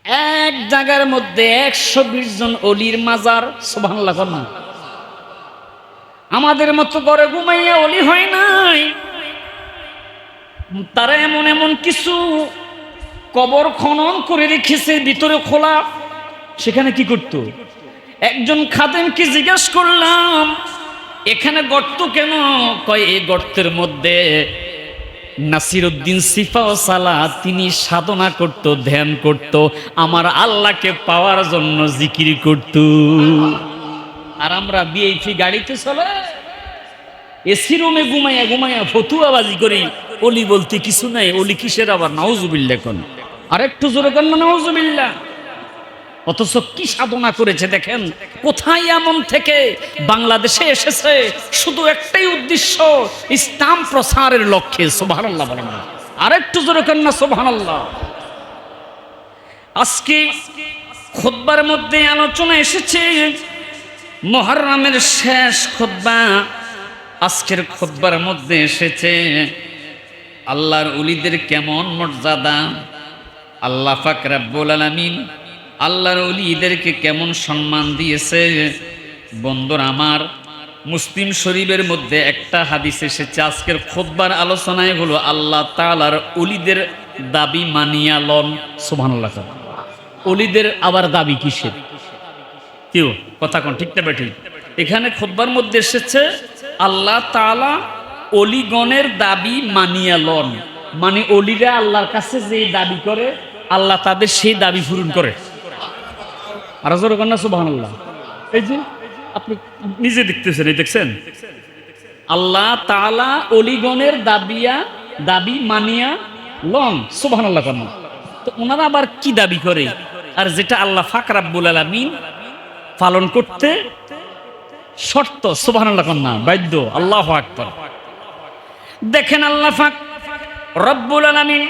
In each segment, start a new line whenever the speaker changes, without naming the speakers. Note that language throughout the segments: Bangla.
এক জায়গার মধ্যে 120 জন অলির মাজার। সুবহানাল্লাহ না, আমাদের মতো করে ঘুমাইয়া অলি হয় নাই। তারা এমন এমন কিছু কবর খনন করে রেখেছে, ভিতরে খোলা। সেখানে কি করত? একজন খাদেমকে জিজ্ঞেস করলাম, এখানে গর্ত কেন? কয় এই গর্তের মধ্যে নাসিরউদ্দিন সিফা ও সালা তিনি সাধনা করত, ধ্যান করত, আমার আল্লাহকে পাওয়ার জন্য জিকির করত। আর আমরা বিএইচি গাড়িতে চলে এসি রুমে ঘুমাইয়া ঘুমাইয়া ফতুয়াবাজি করি, অলি বলতে কিছু নাই। অলি কিসের আবার? নাউজুবিল্লাহ কোন আরেকটু জোরে কোন নাউজুবিল্লাহ। অথচ কি সাধনা করেছে দেখেন। কোথায় এমন থেকে বাংলাদেশে এসেছে শুধু একটাই উদ্দেশ্য, ইসলাম প্রসারের লক্ষ্যে। সুবহানাল্লাহ বলেন না, আরেকটু জোরে কোন না সুবহানাল্লাহ। আজকে খুতবার মধ্যে আলোচনা এসেছে মুহররমের শেষ খুতবা। আজকের খুতবার মধ্যে এসেছে আল্লাহর ওলিদের কেমন মর্যাদা, আল্লাহ পাক রব্বুল আলামিন আল্লাহর ওলিদেরকে কেমন সম্মান দিয়েছে। বন্ধুরা আমার, মুসলিম শরীফের মধ্যে একটা হাদিস এসেছে। আজকের খুতবার আলোচনায় হলো আল্লাহ তাআলার ওলিদের দাবি মানিয়া লন। সুবহানাল্লাহ। ওলিদের আবার দাবি কিসের? কেউ কথা কোন ঠিক না বেঠিক? এখানে খুতবার মধ্যে এসেছে আল্লাহ তাআলা ওলিগণের দাবি মানিয়া লন, মানে ওলিরা আল্লাহর কাছে যে দাবি করে আল্লাহ তাদের সেই দাবি পূরণ করে। আর জোরে কোন না সুবহানাল্লাহ। এই যে আপনি নিজে দেখতেছেন, এই দেখছেন আল্লাহ তাআলা ওলিগণের দাবি মানিয়া লন। সুবহানাল্লাহ কোন। তো ওনারা আবার কি দাবি করে? আর যেটা আল্লাহ পাক রব্বুল আলামিন পালন করতে শর্ত। সুবহানাল্লাহ কোন না, বাধ্য। আল্লাহু আকবার। দেখেন আল্লাহ পাক রব্বুল আলামিন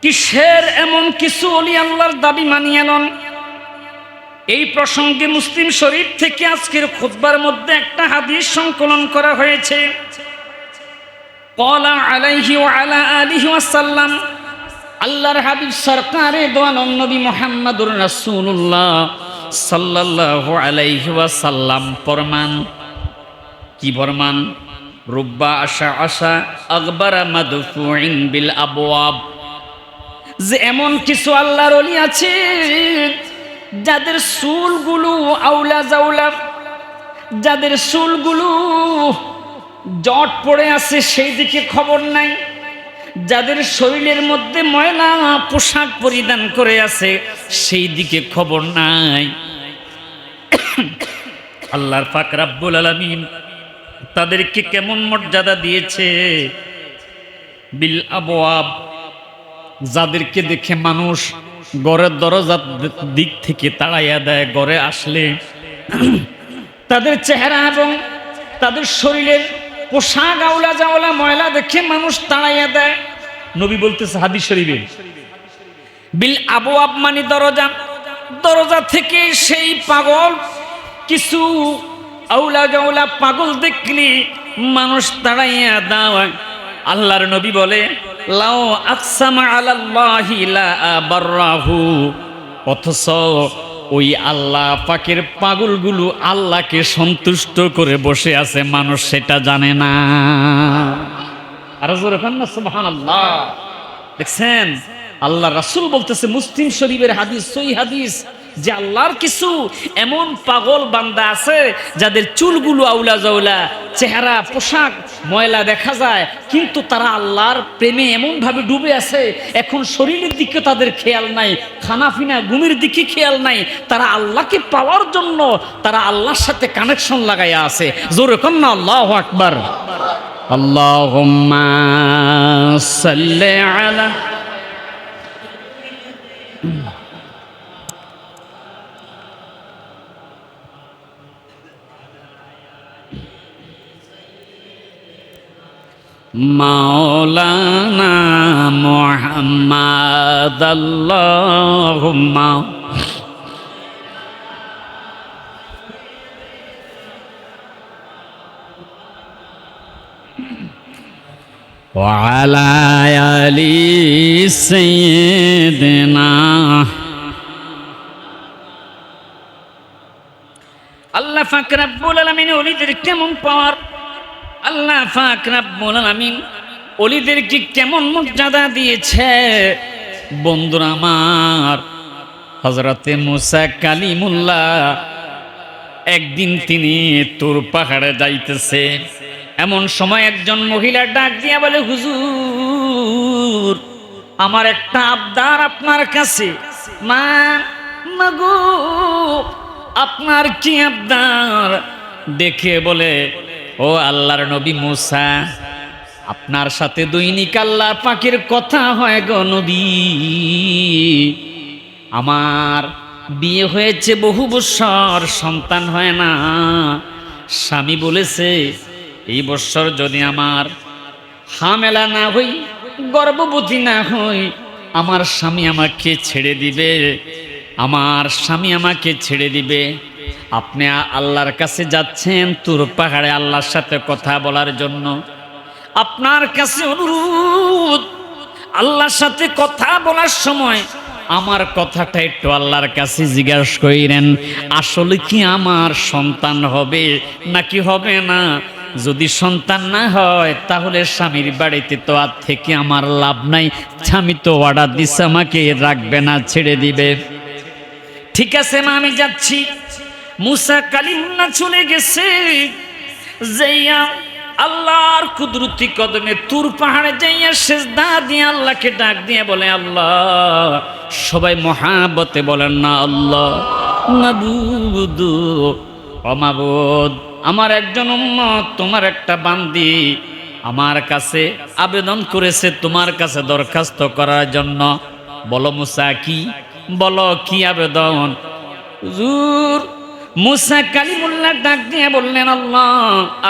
কিসের এমন কিছু ওলি আল্লাহর দাবি মানিয়ে লন। এই প্রসঙ্গে মুসলিম শরীফ থেকে আজকের খুতবার মধ্যে একটা হাদিস সংকলন করা হয়েছে। ক্বালা আলাইহি ওয়া আলা আলিহি ওয়াসাল্লাম, আল্লাহর হাবিব সরকারে দো আলম নবী মুহাম্মদুর রাসূলুল্লাহ সাল্লাল্লাহু আলাইহি ওয়াসাল্লাম ফরমান, কি ফরমান? রুব্বা আশা আকবারা মাদফুইন বিল আবওয়াব, যে এমন কিছু আল্লাহর ওলি আছে যাদের চুলগুলো আউলা জাউলা, যাদের চুলগুলো জট পড়ে আছে সেই দিকে খবর নাই, যাদের শরীরের মধ্যে ময়লা পোশাক পরিধান করে আছে সেই দিকে খবর নাই। আল্লাহর পাক রব্বুল আলামিন তাদেরকে কেমন মর্যাদা দিয়েছে। বিল আবওয়াব, যাদেরকে দেখে মানুষ ঘরের দরজার দিক থেকে তাড়াইয়া দেয়, ঘরে আসলে তাদের চেহারা এবং তাদের শরীরের পোশাক আউলা জাওলা ময়লা দেখে মানুষ তাড়াইয়া দেয়। নবী বলতেছে হাদিস শরীফে, বিল আবওয়াব মানে দরজা, দরজা থেকে সেই পাগল কিছু আউলা জাওলা পাগল দেখলি মানুষ তাড়াইয়া দেয়। আল্লাহর নবী বলে, লাও আকসামা আলাল্লাহি লা আবাররাহু, অথচ ওই আল্লাহ পাকের পাগলগুলো আল্লাহকে সন্তুষ্ট করে বসে আছে, মানুষ সেটা জানে না। আর জোরে বলেন না সুবহানাল্লাহ। দেখছেন আল্লাহ রাসূল বলতেছে, মুসলিম শরীফের হাদিস, সহিহ হাদিস, যে আল্লাহর কিছু এমন পাগল বান্দা আছে যাদের চুলগুলো আউলা জাউলা, চেহারা পোশাক ময়লা দেখা যায়, কিন্তু তারা আল্লাহর প্রেমে এমন ভাবে ডুবে আছে, এখন শরীরের দিকে তাদের খেয়াল নাই, খানাফিনা ঘুমের দিকে খেয়াল নাই, তারা আল্লাহকে পাওয়ার জন্য তারা আল্লাহর সাথে কানেকশন লাগাইয়া আছে। জোরে কোন না আল্লাহু আকবার। আল্লাহুম্মা সাল্লি আলা মাওলানা মুহাম্মদ। আল্লাহুম্মা وعلى آل سيدنا আল্লাহ পাক রব্বুল আলামিন ওলিদের কেমন পাওয়ার, আল্লাহ পাক রব্বুল আলামিন ওলিদেরকে কেমন মর্যাদা দিয়েছে। বন্ধুরা আমার, হযরতে মুসা কালিমুল্লাহ একদিন তিনি তুর পাহাড়ে যাইতেছে, এমন সময় একজন মহিলা ডাক দিয়া বলে, হুজুর আমার একটা আবদার আপনার কাছে। মা মাগো আপনার কি আবদার? দেখে বলে, ও আল্লাহর নবী মুসা, আপনার সাথে দৈনিক আল্লাহ পাকের কথা হয় গো নবী। আমার বিয়ে হয়েছে বহু বছর, সন্তান হয় না। স্বামী বলেছে এই বছর যদি আমার হামেলা না হই, গর্ভবতী না হই, আমার স্বামী আমাকে ছেড়ে দিবে, আমার স্বামী আমাকে ছেড়ে দিবে। আপনি আল্লাহর কাছে যাচ্ছেন তুর পাহাড়ে আল্লাহর সাথে কথা বলার জন্য। আপনার কাছে অনুরোধ, আল্লাহর সাথে কথা বলার সময় আমার কথাটা একটু আল্লাহর কাছে জিজ্ঞাসা করেন, আসলে কি আমার সন্তান হবে নাকি হবে না? যদি সন্তান না হয় তাহলে স্বামীর বাড়িতে তো আর থেকে আমার লাভ নাই, স্বামী তো অর্ডার দিচ্ছে আমাকে রাখবে না, ছেড়ে দিবে। ঠিক আছে মা, আমি যাচ্ছি। মুসা কালিমুল্লাহ চলে গেছে, যাইয়া আল্লাহর কুদরতি কদমে তুর পাহাড়ে যাইয়া সেজদা দিয়ে আল্লাহকে ডাক দিয়ে বলে, আল্লাহ। সবাই মহাব্বতে বলেন না আল্লাহ। মাবুদ ও মাবুদ, আমার একজন উম্মত, তোমার একটা বান্দি আমার কাছে আবেদন করেছে তোমার কাছে দরখাস্ত করার জন্য। বলো মুসা কি? বলো কি আবেদন? হুজুর মুসা কালিমুল্লাহ ডাক দিয়ে বললেন, আল্লাহ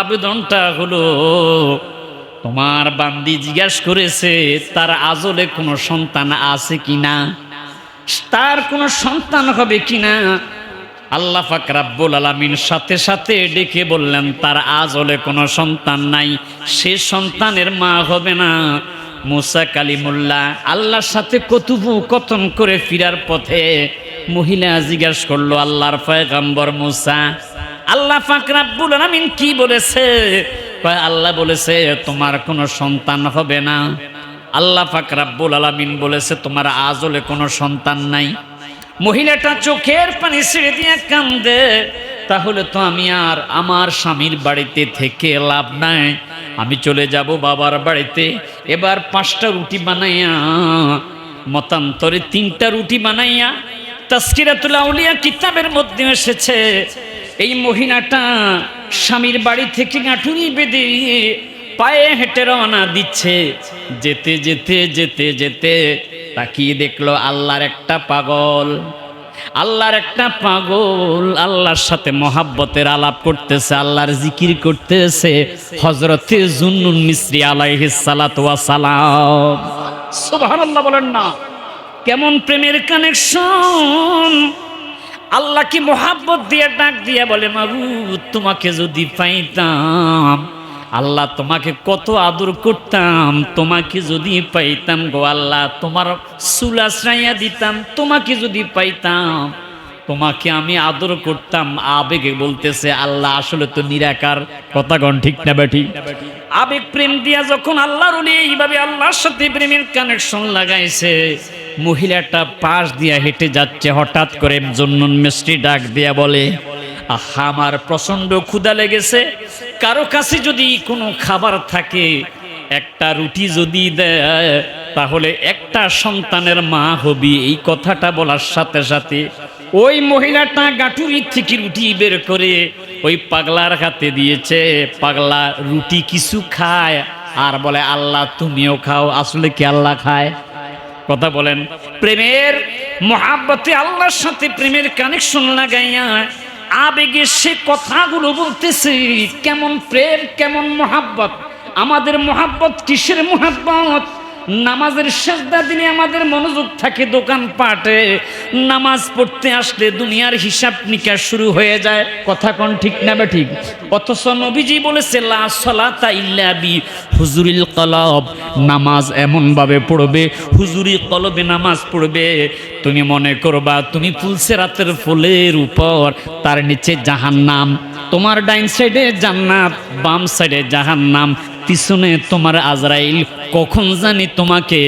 আবেদনটা হলো, তোমার বান্দি জিজ্ঞাসা করেছে তার আজলে কোনো সন্তান আছে কিনা, তার কোনো সন্তান হবে কিনা। আল্লাহ পাক রব্বুল আলামিন সাথে সাথে ডেকে বললেন, তার আজলে কোনো সন্তান নাই, সে সন্তানের মা হবে না। মুসা কালিমুল্লাহ আল্লাহর সাথে কথোপকথন করে ফিরার পথে মহিলা জিজ্ঞাসা করলো, আল্লাহর পয়গম্বর মুসা, আল্লাহ পাক রব্বুল আলামিন কি বলেছে? আল্লাহ বলেছে তোমার কোনো সন্তান হবে না। আল্লাহ পাক রব্বুল আলামিন বলেছে তোমার আজলে কোনো সন্তান নাই। মহিলাটা চোখের পানি ছেড়ে দিয়ে কান্দে, তাহলে তো আমি আর আমার স্বামীর বাড়িতে থেকে লাভ নাই, আমি চলে যাব বাবার বাড়িতে। এবার 5টা রুটি বানাইয়া, মতান্তরে 3টা রুটি বানাইয়া, তাজকিরাতুল আউলিয়া কিতাবের মধ্যে এসেছে এই মহিলাটা স্বামীর বাড়ি থেকে গাঁটুনি বেঁধে পায়ে হেঁটে রওনা দিচ্ছে। যেতে যেতে যেতে যেতে তাকিয়ে দেখলো আল্লাহর একটা পাগল, আল্লাহর একটা পাগল আল্লাহর সাথে মহাব্বতের আলাপ করতেছে, আল্লাহর জিকির করতেছে, হযরতে জুন্নুন মিসরি আলাইহিস সালাতু ওয়াস সালাম। সুবহানাল্লাহ বলেন না, কেমন প্রেমের কানেকশন। আল্লাহ কি মহাব্বত দিয়ে ডাক দিয়ে বলে, মাবুদ তোমাকে যদি পাইতাম, আল্লাহ তোমাকে কত আদর করতাম, তোমাকে যদি পাইতাম গো আল্লাহ, তোমার চুল আশ্রাইয়া দিতাম, তোমাকে যদি পাইতাম, তোমাকে আমি আদর করতাম। আবেগে বলতেছে আল্লাহ আসলে তো নিরাকার, কথা গণ ঠিক না বেঠি? আবেগ প্রেম দিয়া যখন আল্লাহর ওলি এইভাবে আল্লাহর সাথে প্রেমের কানেকশন লাগাইছে, মহিলাটা পাশ দিয়া হেঁটে যাচ্ছে, হঠাৎ করে জুন্নুন মিসরি ডাক দিয়া বলে, আহা আমার প্রচন্ড ক্ষুধা লেগেছে, কারো কাছে যদি কোনো খাবার থাকে, একটা রুটি যদি দেয় তাহলে একটা সন্তানের মা হবি। এই কথাটা বলার সাথে সাথে ওই মহিলাটা গাঁটুরির থেকে রুটি বের করে ওই পাগলার হাতে দিয়েছে। পাগলা রুটি কিছু খায় আর বলে, আল্লাহ তুমিও খাও। আসলে কি আল্লাহ খায়? কথা বলেন। প্রেমের মহাব্বতে আল্লাহর সাথে প্রেমের কানেকশন লাগাইয়া আবেগে সে কথাগুলো বলতেছে। কেমন প্রেম, কেমন মহাব্বত। আমাদের মহাব্বত কিসের মহাব্বত? নামাজের সেজদা দিলে আমাদের মনোযোগ থাকে দোকানপাটে, নামাজ পড়তে আসলে দুনিয়ার হিসাব নিকাশ শুরু হয়ে যায়। কথা কোন ঠিক না বে ঠিক? অথচ নবীজি বলেছে লা সালাতা ইল্লা বি হুজুরিল কলব, নামাজ এমন ভাবে পড়বে, হুজুরি কলবে নামাজ পড়বে, তুমি মনে করবা তুমি ফুলসেরাতের ফুলের উপর, তার নিচে জাহান্নাম, তোমার ডাইন সাইডে জান্নাত, বাম সাইডে জাহান্নাম, পিছনে তোমার আজরাইল, কখন জানি তোমাকে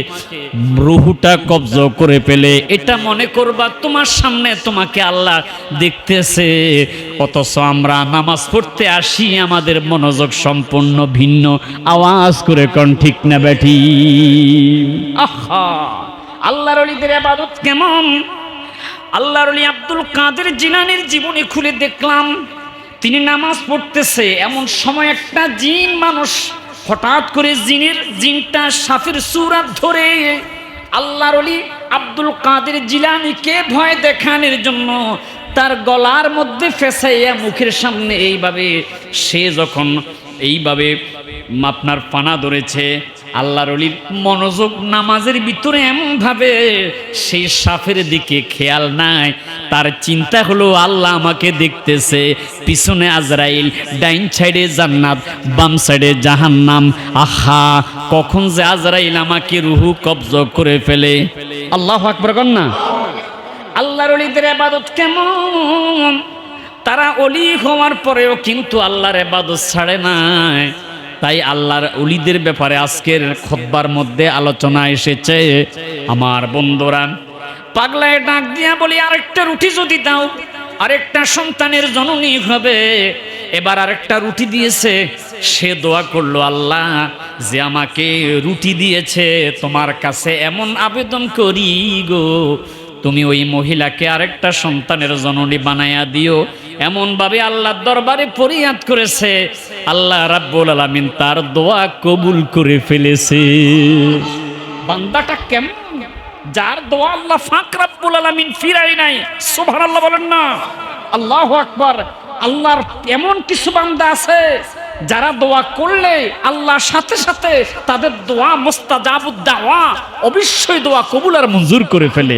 রুহুটা কবজ করে ফেলে, এটা মনে করবা তোমার সামনে তোমাকে আল্লাহ দেখতেছে। অথচ আমরা নামাজ পড়তে আসি, আমাদের মনোযোগ সম্পূর্ণ ভিন্ন। আওয়াজ করে কোন ঠিক না বেঠি? আহা, আল্লাহর ওলিদের ইবাদত কেমন! আল্লাহর ওলি আব্দুল কাদের জিলানীর জীবনী খুলে দেখলাম, তিনি নামাজ পড়তেছে, এমন সময় একটা জিন মানুষ হঠাৎ করে জিনটা সাপের সূরা ধরে আল্লাহর ওলি আব্দুল কাদের জিলানীকে ভয় দেখানোর জন্য তার গলার মধ্যে ফেসাইয়া মুখের সামনে এইভাবে, সে যখন এইভাবে আপনার পানা ধরেছে, আল্লাহর ওলির মনোযোগ নামাজের ভিতরে এমনভাবে সেই সাপের দিকে খেয়াল নাই, তার চিন্তা হলো আল্লাহ আমাকে দেখতেছে, পিছনে আজরাইল, ডাইন সাইডে জান্নাত, বাম সাইডে জাহান্নাম, আহা কখন যে আজরাইল আমাকে রুহু কবজ করে ফেলে। আল্লাহু আকবার কর না। আল্লাহর ওলিদের ইবাদত কেমন! তারা ওলি হওয়ার পরেও কিন্তু আল্লাহর ইবাদত ছাড়ে নাই। তাই আল্লাহর ওলিদের ব্যাপারে আজকের খুতবার মধ্যে আলোচনা এসেছে। আমার বন্ধুরা, পাগলায় ডাক দিয়া বলি, আরেকটা রুটি যদি দাও, আরেকটা সন্তানের জননী হবে। এবার আরেকটা রুটি দিয়েছে, সে দোয়া করলো, আল্লাহ যে আমাকে রুটি দিয়েছে, তোমার কাছে এমন আবেদন করি গো, তুমি ওই মহিলাকে আরেকটা সন্তানের জননী বানায়া দিও। এমন ভাবে আল্লাহর দরবারে ফরিয়াদ করেছে, আল্লাহ রাব্বুল আলামিন তার দোয়া কবুল করে ফেলেছে। বান্দাটা কেমন, যার দোয়া আল্লাহ পাক রাব্বুল আলামিন ফিরাই নাই। সুবহানাল্লাহ বলেন না? আল্লাহু আকবার। আল্লাহর এমন কিছু বান্দা আছে যারা দোয়া করলে আল্লাহ সাথে সাথে তাদের দোয়া মুস্তাজাবুদ দাওয়া, অবশ্যই দোয়া কবুল আর মঞ্জুর করে ফেলে।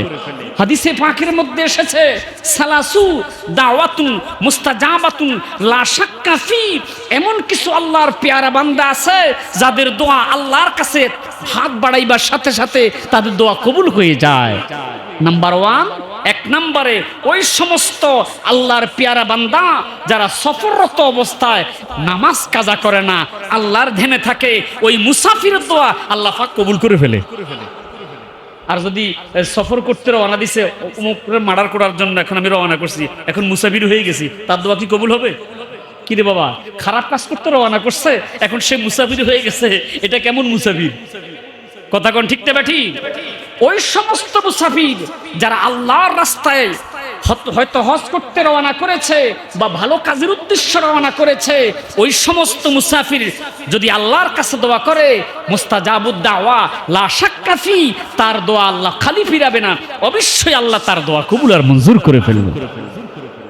হাদিসে পাকের মধ্যে এসেছে, সালাসু দাওয়াতুন মুস্তাজাবাতুন লা শাক্কা ফি, এমন কিছু আল্লাহর পেয়ারা বান্দা আছে যাদের দোয়া আল্লাহর কাছে হাত বাড়াইবার সাথে সাথে তাদের দোয়া কবুল হয়ে যায়। নাম্বার 1, এক নম্বরে ওই সমস্ত আল্লাহর পেয়ারা বান্দা যারা সফররত অবস্থায় নামাজ কাজা করে না, আল্লাহর ধ্যানে থাকে, ওই মুসাফিরের দোয়া আল্লাহ পাক কবুল করে ফেলে। আর যদি সফর করতে রওনা দিছে, অমুকের মার্ডার করার জন্য এখন আমি রওনা করছি, এখন মুসাফির হয়ে গেছি, তার দোয়া কি কবুল হবে? কি রে বাবা, খারাপ কাজ করতে রওনা করছে, এখন সে মুসাফির হয়ে গেছে, এটা কেমন মুসাফির? কথা কোন ঠিক না বেঠি? ওই সমস্ত মুসাফির যারা আল্লাহর রাস্তায় হয়তো হজ করতে রওনা করেছে বা ভালো কাজের উদ্দেশ্যে রওনা করেছে, ওই সমস্ত মুসাফির যদি আল্লাহর কাছে দোয়া করে, মুস্তাজাবুদ দাওয়া লা শাক্কা ফি, তার দোয়া আল্লাহ খালি ফিরাবে না, অবশ্যই আল্লাহ তার দোয়া কবুল আর মঞ্জুর করে ফেলবে।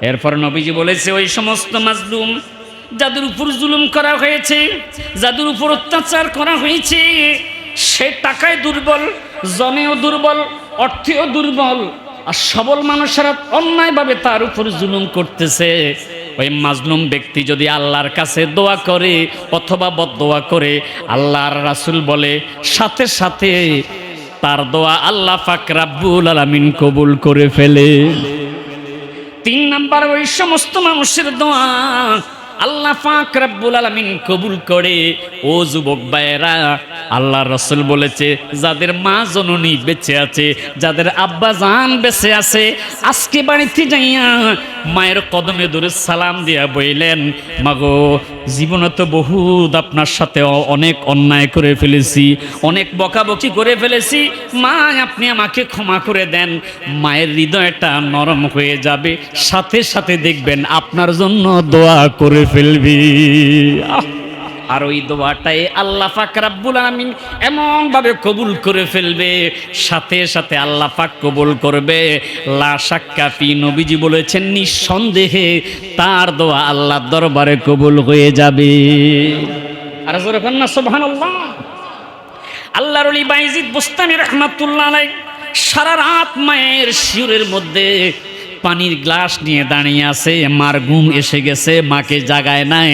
এরপর নবীজি বলেছে, ওই সমস্ত মাজলুম যাদের উপর জুলুম করা হয়েছে, যাদের উপর অত্যাচার করা হয়েছে, সে টাকায় দুর্বল, জনেও দুর্বল, অর্থেও দুর্বল, আর সবল মানুষেরা অন্যায়ভাবে তার উপর জুলুম করতেছে, ওই মাজলুম ব্যক্তি যদি আল্লাহর কাছে দোয়া করে অথবা বদদোয়া করে, আল্লাহর রাসূল বলে সাথে সাথে তার দোয়া আল্লাহ পাক রাব্বুল আলামিন কবুল করে ফেলে। 3 নাম্বার, ওই সমস্ত মানুষের দোয়া আল্লাহ পাক রাব্বুল আলামিন কবুল করে। ও যুবক ভাইয়েরা, আল্লাহর রাসূল বলেছে, যাদের মা জননী বেঁচে আছে, যাদের আব্বা জান বেঁচে আছে, আজকে বাড়িতে যাইয়া মায়ের কদমে ধরে সালাম দিয়া বইলেন, মাগো জীবনে তো বহুত আপনার সাথে অনেক অন্যায় করে ফেলেছি, অনেক বকাবকি করে ফেলেছি, মা আপনি আমাকে ক্ষমা করে দেন। মায়ের হৃদয়টা নরম হয়ে যাবে, সাথে সাথে দেখবেন আপনার জন্য দোয়া করে ফেলবি। আর ওই দোয়াটাই আল্লাহ পাক রাব্বুল আলামিন এমন ভাবে কবুল করে ফেলবে, সাথে সাথে আল্লাহ পাক কবুল করবে। লা শাক্কা ফি, নবীজি বলেছেন নিঃসন্দেহে তার দোয়া আল্লাহর দরবারে কবুল হয়ে যাবে। আর জোরে বলেন না সুবহানাল্লাহ। আল্লাহর ওলি বাইজিদ বুস্তামি রহমাতুল্লাহ আলাইহি সারা রাত মায়ের শিউরের মধ্যে পানির গ্লাস নিয়ে দাঁড়িয়ে আছে। মার ঘুম এসে গেছে, মাকে জাগায় নাই।